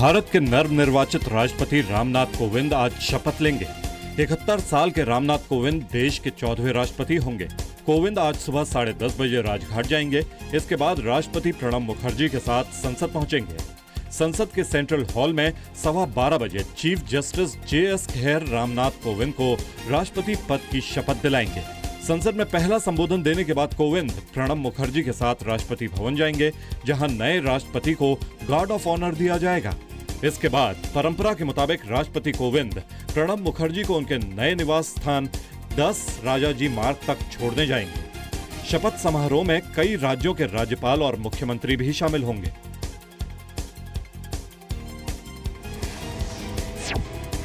भारत के नवनिर्वाचित राष्ट्रपति रामनाथ कोविंद आज शपथ लेंगे। 71 साल के रामनाथ कोविंद देश के 14वें राष्ट्रपति होंगे। कोविंद आज सुबह 10:30 बजे राजघाट जाएंगे। इसके बाद राष्ट्रपति प्रणब मुखर्जी के साथ संसद पहुंचेंगे। संसद के सेंट्रल हॉल में 12:15 बजे chief justice J.S. Kher Ramnath Kovind को राष्ट्रपति पद की शपथ दिलाएंगे। संसद में पहला संबोधन देने के बाद कोविंद प्रणब मुखर्जी के साथ राष्ट्रपति भवन जाएंगे, जहां नए राष्ट्रपति को गार्ड ऑफ ऑनर दिया जाएगा। इसके बाद परंपरा के मुताबिक राष्ट्रपति कोविंद प्रणब मुखर्जी को उनके नए निवास स्थान 10 राजाजी मार्ग तक छोड़ने जाएंगे। शपथ समारोह में कई राज्यों के राज्यपाल और मुख्यमंत्री भी शामिल होंगे।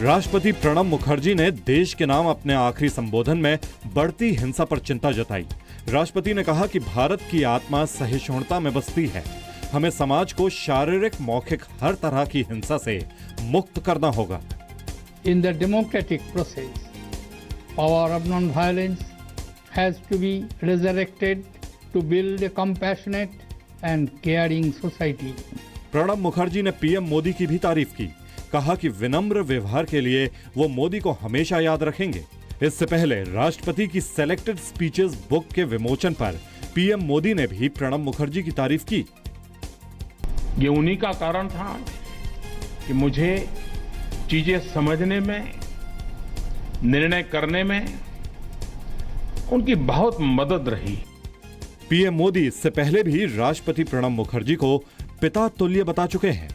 राष्ट्रपति प्रणब मुखर्जी ने देश के नाम अपने आखिरी संबोधन में बढ़ती हिंसा पर चिंता जताई। राष्ट्रपति ने कहा कि भारत की आत्मा सहिष्णुता में बसती है। हमें समाज को शारीरिक, मौखिक हर तरह की हिंसा से मुक्त करना होगा। In the democratic process, power of non-violence has to be resurrected to build a compassionate and caring society. Pranab Mukherjee ने पीएम मोदी की भी तारीफ की। कहा कि विनम्र व्यवहार के लिए वो मोदी को हमेशा याद रखेंगे। इससे पहले राष्ट्रपति की सेलेक्टेड स्पीचेस बुक के विमोचन पर पीएम मोदी ने भी प्रणब मुखर्जी की तारीफ की। ये उन्हीं का कारण था कि मुझे चीजें समझने में, निर्णय करने में उनकी बहुत मदद रही। पीएम मोदी इससे पहले भी राष्ट्रपति प्रणब मुखर्जी को पिता तुल्य बता चुके हैं।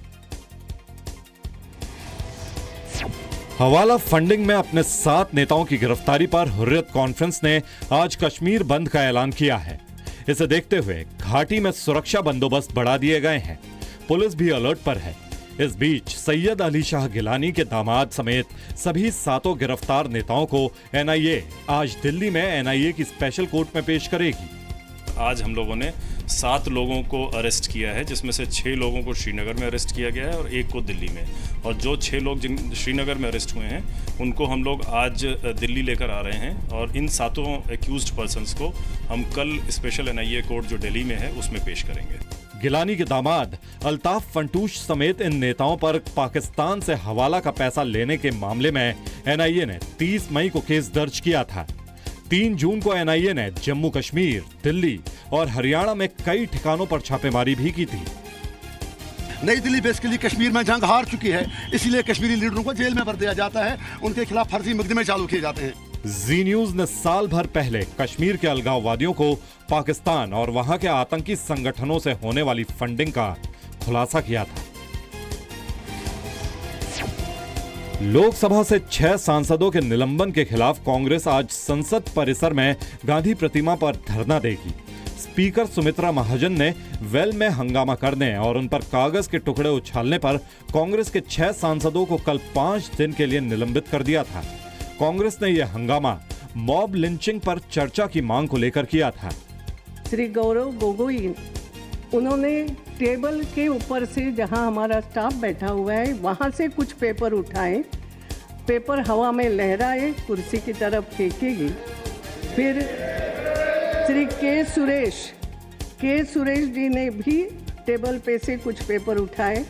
हवाला फंडिंग में अपने 7 नेताओं की गिरफ्तारी पर हुर्रियत कॉन्फ्रेंस ने आज कश्मीर बंद का ऐलान किया है। इसे देखते हुए घाटी में सुरक्षा बंदोबस्त बढ़ा दिए गए हैं। पुलिस भी अलर्ट पर है। इस बीच सैयद अली शाह गिलानी के दामाद समेत सभी 7 गिरफ्तार नेताओं को एनआईए आज दिल्ली में एनआईए की स्पेशल कोर्ट में पेश करेगी। आज हम लोगों ने 7 लोगों को अरेस्ट किया है, जिसमें से 6 लोगों को श्रीनगर में अरेस्ट किया गया है और 1 को दिल्ली में। और जो 6 लोग जिन श्रीनगर में अरेस्ट हुए हैं उनको हम लोग आज दिल्ली लेकर आ रहे हैं और इन 7 एक्यूज्ड पर्सन्स को हम कल स्पेशल एनआईए कोर्ट जो दिल्ली में है उसमें पेश करेंगे। गिलानी के दामाद अल्ताफ फंटूश समेत इन नेताओं पर पाकिस्तान से हवाला का पैसा लेने के मामले में एनआईए ने 30 मई को केस दर्ज किया था। 3 जून को एनआईए ने जम्मू कश्मीर, दिल्ली और हरियाणा में कई ठिकानों पर छापेमारी भी की थी। नई दिल्ली बेसिकली कश्मीर में जंग हार चुकी है, इसलिए कश्मीरी लीडरों को जेल में भर दिया जाता है, उनके खिलाफ फर्जी मुकदमे चालू किए जाते हैं। जी न्यूज ने साल भर पहले कश्मीर के अलगाववादियों को पाकिस्तान और वहां के आतंकी संगठनों से होने वाली फंडिंग का खुलासा किया था। लोकसभा से 6 सांसदों के निलंबन के खिलाफ कांग्रेस आज संसद परिसर में गांधी प्रतिमा पर धरना देगी। स्पीकर सुमित्रा महाजन ने वेल में हंगामा करने और उन पर कागज के टुकड़े उछालने पर कांग्रेस के 6 सांसदों को कल 5 दिन के लिए निलंबित कर दिया था। कांग्रेस ने यह हंगामा मॉब लिंचिंग पर चर्चा की मांग को लेकर किया था। श्री गौरव गोगोई उन्होंने टेबल के ऊपर से, जहां हमारा स्टाफ बैठा हुआ है, वहां से कुछ पेपर उठाए, पेपर हवा में लहराए, कुर्सी की तरफ फेंकेगी। फिर श्री के सुरेश जी ने भी टेबल पे से कुछ पेपर उठाए,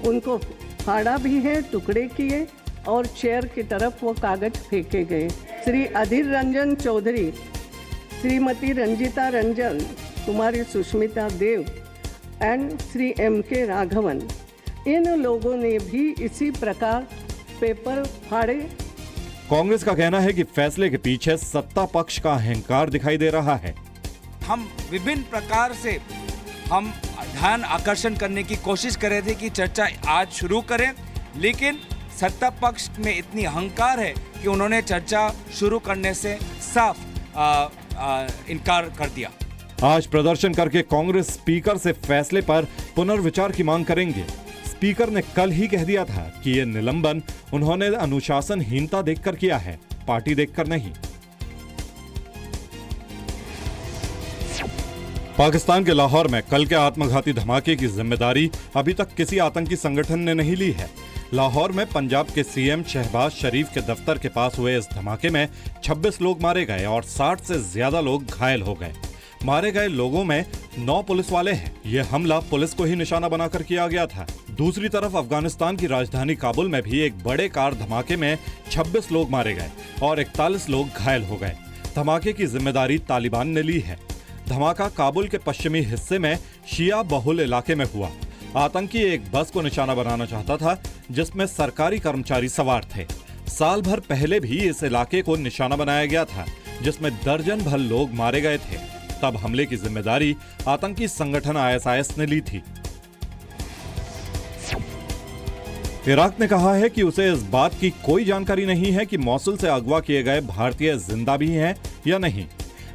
उनको फाड़ा भी है, टुकड़े किए और चेयर की तरफ वो कागज फेंके गए। श्री अधीर रंजन चौधरी, श्रीमती रंजिता रंजन, कुमारी सुष्मिता देव एंड श्री M.K. राघवन, इन लोगों ने भी इसी प्रकार पेपर फाड़े। कांग्रेस का कहना है कि फैसले के पीछे सत्ता पक्ष का अहंकार दिखाई दे रहा है। हम विभिन्न प्रकार से हम ध्यान आकर्षण करने की कोशिश कर रहे थे कि चर्चा आज शुरू करें, लेकिन सत्ता पक्ष में इतनी अहंकार है कि उन्होंने चर्चा शुरू करने से साफ इनकार कर दिया। आज प्रदर्शन करके कांग्रेस स्पीकर से फैसले पर पुनर्विचार की मांग करेंगे। स्पीकर ने कल ही कह दिया था कि ये निलंबन उन्होंने अनुशासनहीनता देखकर किया है, पार्टी देखकर नहीं। पाकिस्तान के लाहौर में कल के आत्मघाती धमाके की जिम्मेदारी अभी तक किसी आतंकी संगठन ने नहीं ली है। लाहौर में पंजाब के सीएम शहबाज शरीफ के दफ्तर के पास हुए इस धमाके में 26 लोग मारे गए और 60 से ज्यादा लोग घायल हो गए। मारे गए लोगों में 9 पुलिस वाले हैं। यह हमला पुलिस को ही निशाना बनाकर किया गया था। दूसरी तरफ अफगानिस्तान की राजधानी काबुल में भी एक बड़े कार धमाके में 26 लोग मारे गए और 41 लोग घायल हो गए। धमाके की जिम्मेदारी तालिबान ने ली है। धमाका काबुल के पश्चिमी हिस्से में शिया बहुल इलाके में हुआ। आतंकी एक बस को निशाना बनाना चाहता था जिसमें सरकारी कर्मचारी सवार थे। साल भर पहले भी इस इलाके को निशाना बनाया गया था जिसमें दर्जन भर लोग मारे गए थे। तब हमले की जिम्मेदारी आतंकी संगठन ISIS ने ली थी। इराक ने कहा है कि उसे इस बात की कोई जानकारी नहीं है कि मौसुल से अगवा किए गए भारतीय जिंदा भी हैं या नहीं।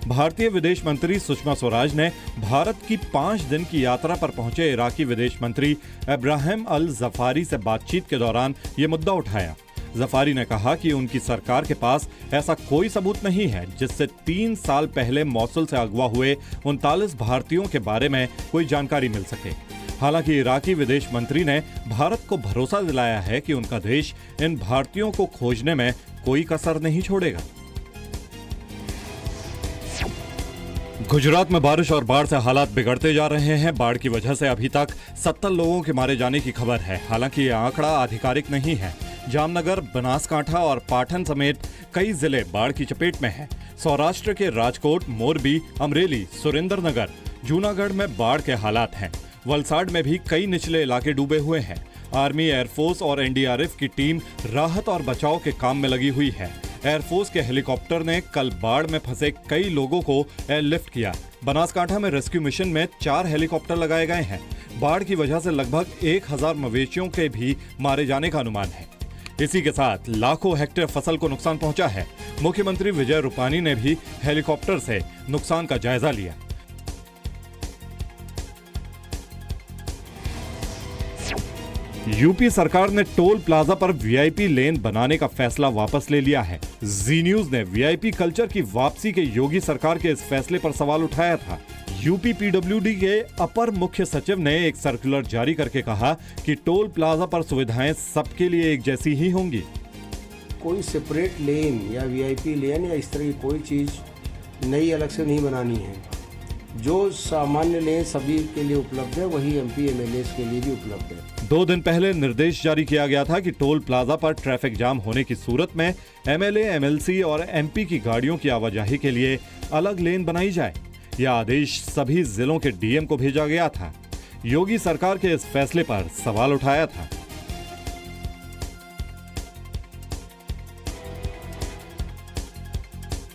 भारतीय विदेश मंत्री सुषमा स्वराज ने भारत की 5 दिन की यात्रा पर पहुंचे इराकी विदेश मंत्री इब्राहिम अल जफारी से बातचीत के दौरान ये मुद्दा उठाया। जफारी ने कहा कि उनकी सरकार के पास ऐसा कोई सबूत नहीं है जिससे 3 साल पहले मौसुल से अगवा हुए 39 भारतीयों के बारे में कोई जानकारी मिल सके। हालांकि इराकी विदेश मंत्री ने भारत को भरोसा दिलाया है कि उनका देश इन भारतीयों को खोजने में कोई कसर नहीं छोड़ेगा। गुजरात में बारिश और बाढ़ से हालात बिगड़ते जा रहे हैं। बाढ़ की वजह से अभी तक 70 लोगों के मारे जाने की खबर है। हालांकि यह आंकड़ा आधिकारिक नहीं है। जामनगर, बनासकांठा और पाटन समेत कई जिले बाढ़ की चपेट में हैं। सौराष्ट्र के राजकोट, मोरबी, अमरेली, सुरेंद्रनगर, जूनागढ़ में बाढ़ के हालात हैं। वलसाड में भी कई निचले इलाके डूबे हुए हैं। आर्मी, एयरफोर्स और NDRF की टीम राहत और बचाव के काम में लगी हुई है। एयरफोर्स के हेलीकॉप्टर ने कल बाढ़ में फंसे कई लोगों को एयरलिफ्ट किया। बनासकांठा में रेस्क्यू मिशन में 4 हेलीकॉप्टर लगाए गए हैं। बाढ़ की वजह से लगभग 1000 मवेशियों के भी मारे जाने का अनुमान है। इसी के साथ लाखों हेक्टेयर फसल को नुकसान पहुंचा है। मुख्यमंत्री विजय रूपानी ने भी हेलीकॉप्टर से नुकसान का जायजा लिया। यूपी सरकार ने टोल प्लाजा पर VIP लेन बनाने का फैसला वापस ले लिया है। जी न्यूज ने VIP कल्चर की वापसी के योगी सरकार के इस फैसले पर सवाल उठाया था। यूपी PWD के अपर मुख्य सचिव ने एक सर्कुलर जारी करके कहा कि टोल प्लाजा पर सुविधाएं सबके लिए एक जैसी ही होंगी। कोई सेपरेट लेन या VIP लेन या इस तरह की कोई चीज नई अलग से नहीं बनानी है। जो सामान्य लेन सभी के लिए उपलब्ध है वही MP MLAs के लिए भी उपलब्ध है। 2 दिन पहले निर्देश जारी किया गया था कि टोल प्लाजा पर ट्रैफिक जाम होने की सूरत में MLA, MLC और MP की गाड़ियों की आवाजाही के लिए अलग लेन बनाई जाए। यह आदेश सभी जिलों के DM को भेजा गया था। योगी सरकार के इस फैसले पर सवाल उठाया था।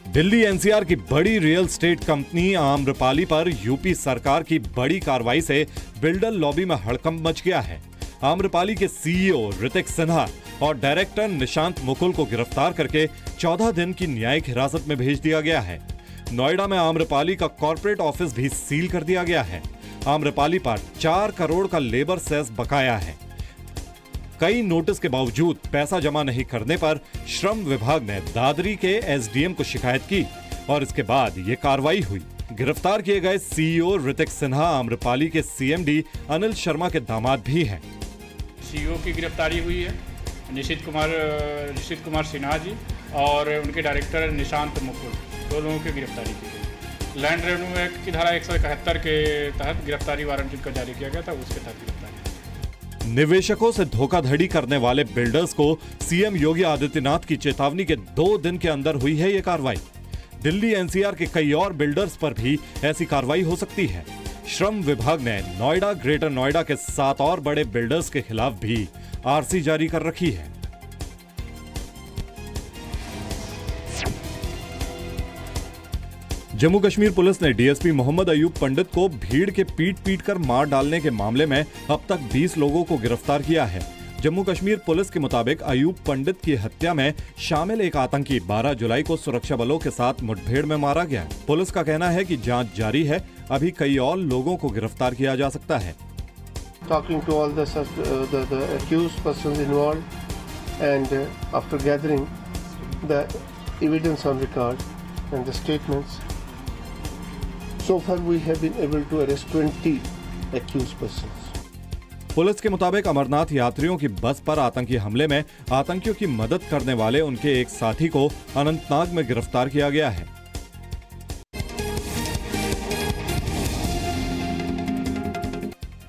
दिल्ली NCR की बड़ी रियल एस्टेट कंपनी आम्रपाली पर यूपी सरकार की बड़ी कार्रवाई से बिल्डर लॉबी में हड़कंप मच गया है। आम्रपाली के CEO ऋतिक सिन्हा और डायरेक्टर निशांत मुकुल को गिरफ्तार करके 14 दिन की न्यायिक हिरासत में भेज दिया गया है। नोएडा में आम्रपाली का कॉर्पोरेट ऑफिस भी सील कर दिया गया है। आम्रपाली पर 4 करोड़ का लेबर सेस बकाया है। कई नोटिस के बावजूद पैसा जमा नहीं करने पर श्रम विभाग ने दादरी के SDM को शिकायत की और इसके बाद ये कार्रवाई हुई। गिरफ्तार किए गए CEO ऋतिक सिन्हा आम्रपाली के CMD अनिल शर्मा के दामाद भी हैं। CEO की गिरफ्तारी हुई है निशित कुमार सिन्हा जी और उनके डायरेक्टर निशांत मुकुल, 2 लोगों की गिरफ्तारी की गई। लैंड रेवेन्यू एक्ट की धारा 171 के तहत गिरफ्तारी वारंट जिनका जारी किया गया था उसके तहत गिरफ्तारी। निवेशकों से धोखाधड़ी करने वाले बिल्डर्स को CM योगी आदित्यनाथ की चेतावनी के 2 दिन के अंदर हुई है ये कार्रवाई। दिल्ली NCR के कई और बिल्डर्स पर भी ऐसी कार्रवाई हो सकती है। श्रम विभाग ने नोएडा, ग्रेटर नोएडा के 7 और बड़े बिल्डर्स के खिलाफ भी RC जारी कर रखी है। जम्मू कश्मीर पुलिस ने DSP मोहम्मद अयूब पंडित को भीड़ के पीट कर मार डालने के मामले में अब तक 20 लोगों को गिरफ्तार किया है। जम्मू कश्मीर पुलिस के मुताबिक अयूब पंडित की हत्या में शामिल एक आतंकी 12 जुलाई को सुरक्षा बलों के साथ मुठभेड़ में मारा गया। पुलिस का कहना है कि जांच जारी है, अभी कई और लोगों को गिरफ्तार किया जा सकता है। Talking to all the accused persons involved and after gathering the evidence on record and the statements, so far we have been able to arrest 20 accused persons. Police के मुताबिक अमरनाथ यात्रियों की बस पर आतंकी हमले में आतंकियों की मदद करने वाले उनके एक साथी को अनंतनाग में गिरफ्तार किया गया है।